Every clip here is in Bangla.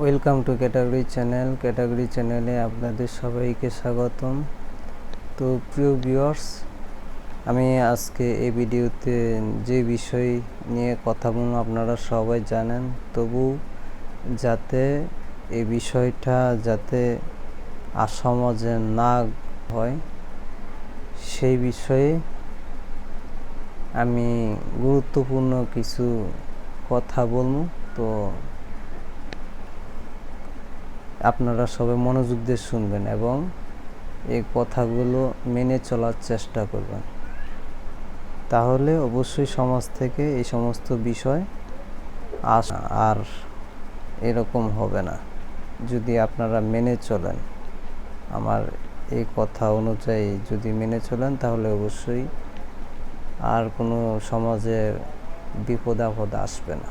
ওয়েলকাম টু ক্যাটাগরি চ্যানেলে আপনাদের সবাইকে স্বাগতম। তো প্রিয় ভিউয়ার্স, আমি আজকে এই ভিডিওতে যে বিষয় নিয়ে কথা বলবো আপনারা সবাই জানেন, তবু যাতে এই বিষয়টা যাতে সমাজে না হয় সেই বিষয়ে আমি গুরুত্বপূর্ণ কিছু কথা বলবো। তো আপনারা সবাই মনোযোগ দিয়ে শুনবেন এবং এই কথাগুলো মেনে চলার চেষ্টা করবেন, তাহলে অবশ্যই সমাজ থেকে এই সমস্ত বিষয় আর এরকম হবে না। যদি আপনারা মেনে চলেন, আমার এই কথা অনুযায়ী যদি মেনে চলেন, তাহলে অবশ্যই আর কোনো সমাজে বিপদ আপদ আসবে না।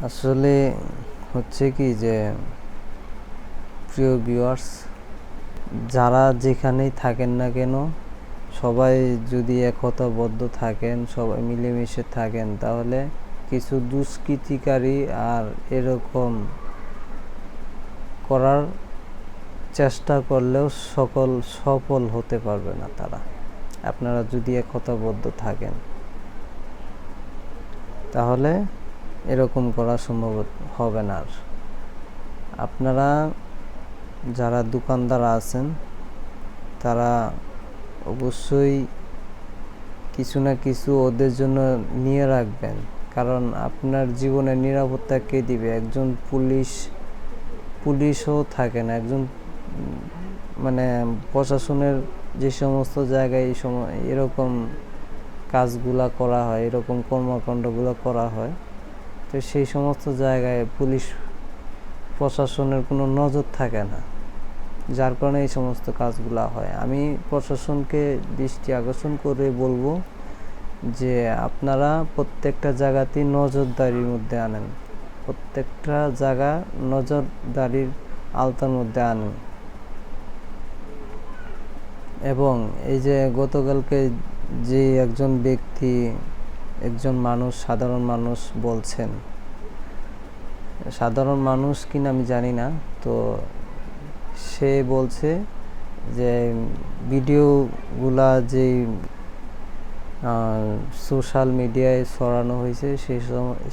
আসলে হচ্ছে কি যে প্রিয় ভিউয়ার্স, যারা যেখানেই থাকেন না কেন, সবাই যদি একতাবদ্ধ থাকেন, সবাই মিলেমিশে থাকেন, তাহলে কিছু দুষ্কৃতিকারী আর এরকম করার চেষ্টা করলেও সফল হতে পারবে না তারা। আপনারা যদি একতাবদ্ধ থাকেন, তাহলে এরকম করা সম্ভব হবে না। আর আপনারা যারা দোকানদার আছেন, তারা অবশ্যই কিছু না কিছু ওদের জন্য নিয়ে রাখবেন, কারণ আপনার জীবনের নিরাপত্তা কে দিবে? একজন পুলিশও থাকে না, একজন মানে প্রশাসনের যে সমস্ত জায়গায় এরকম কাজগুলা করা হয়, এরকম কর্মকাণ্ডগুলো করা হয়, তো সেই সমস্ত জায়গায় পুলিশ প্রশাসনের কোনো নজর থাকে না, যার কারণে এই সমস্ত কাজগুলো হয়। আমি প্রশাসনকে দৃষ্টি আকর্ষণ করে বলবো যে আপনারা প্রত্যেকটা জায়গাতেই নজরদারির মধ্যে আনেন, প্রত্যেকটা জায়গা নজরদারির আওতার মধ্যে আনেন। এবং এই যে গতকালকে যে একজন ব্যক্তি, একজন মানুষ, সাধারণ মানুষ বলছেন, সাধারণ মানুষ কিনা আমি জানি না, তো সে বলছে যে ভিডিওগুলা যে সোশ্যাল মিডিয়ায় ছড়ানো হয়েছে,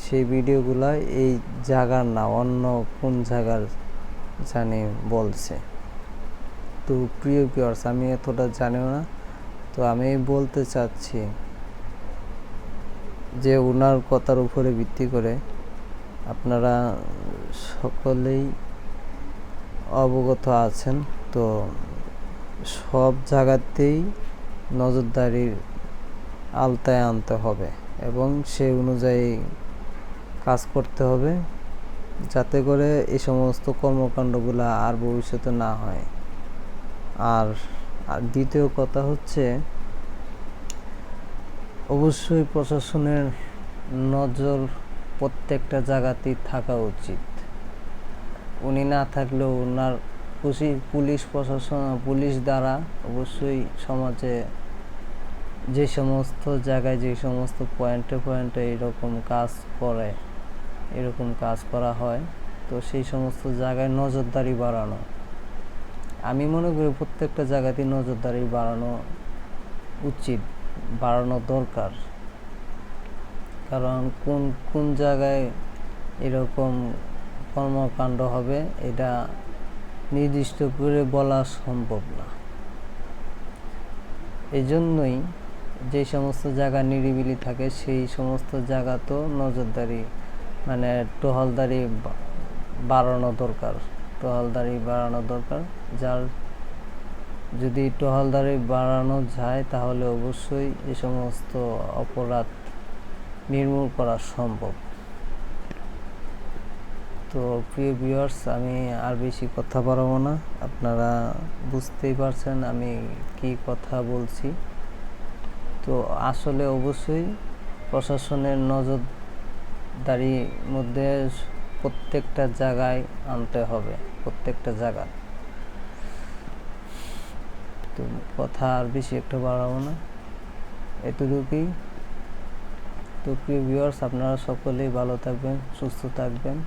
সেই ভিডিওগুলা এই জায়গার না, অন্য কোন জায়গার জানি বলছে। তো প্রিয় ভিউয়ার্স, আমি এতটা জানিও না, তো আমি বলতে চাচ্ছি যে ওনার কথার উপরে ভিত্তি করে আপনারা সকলেই অবগত আছেন, তো সব জায়গাতেই নজরদারির আওতায় আনতে হবে এবং সেই অনুযায়ী কাজ করতে হবে, যাতে করে এই সমস্ত কর্মকাণ্ডগুলো আর ভবিষ্যতে না হয়। আর দ্বিতীয় কথা হচ্ছে, অবশ্যই প্রশাসনের নজর প্রত্যেকটা জায়গাতেই থাকা উচিত। উনি না থাকলেও ওনার পুলিশ দ্বারা অবশ্যই সমাজে যে সমস্ত জায়গায়, যে সমস্ত পয়েন্টে এরকম কাজ করা হয়, তো সেই সমস্ত জায়গায় নজরদারি বাড়ানো, আমি মনে করি প্রত্যেকটা জায়গাতেই নজরদারি বাড়ানো উচিত, বাড়ানো দরকার। কারণ কোন জায়গায় এরকম কর্মকাণ্ড হবে এটা নির্দিষ্ট করে বলা সম্ভব না। এই জন্যই যে সমস্ত জায়গা নিরিবিলি থাকে, সেই সমস্ত জায়গা তো নজরদারি মানে টহলদারি বাড়ানো দরকার। যার যদি টহলদারি বাড়ানো যায়, তাহলে অবশ্যই এই সমস্ত অপরাধ নির্মূল করা সম্ভব। তো প্রিয় ভিউয়ার্স, আমি আর বেশি কথা বাড়াবো না, আপনারা বুঝতেই পারছেন আমি কি কথা বলছি। তো আসলে অবশ্যই প্রশাসনের নজরদারির মধ্যে প্রত্যেকটা জায়গায় আনতে হবে, প্রত্যেকটা জায়গা। তো কথা আর বেশি একটা বাড়াবো না, এতটুকুই। তো প্রিয় ভিউয়ার্স, আপনারা সকলেই ভালো থাকবেন, সুস্থ থাকবেন।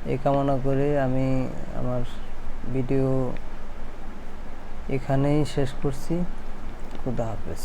এই কামনা করে আমি আমার ভিডিও এখানেই শেষ করছি। খুদা হাফেজ।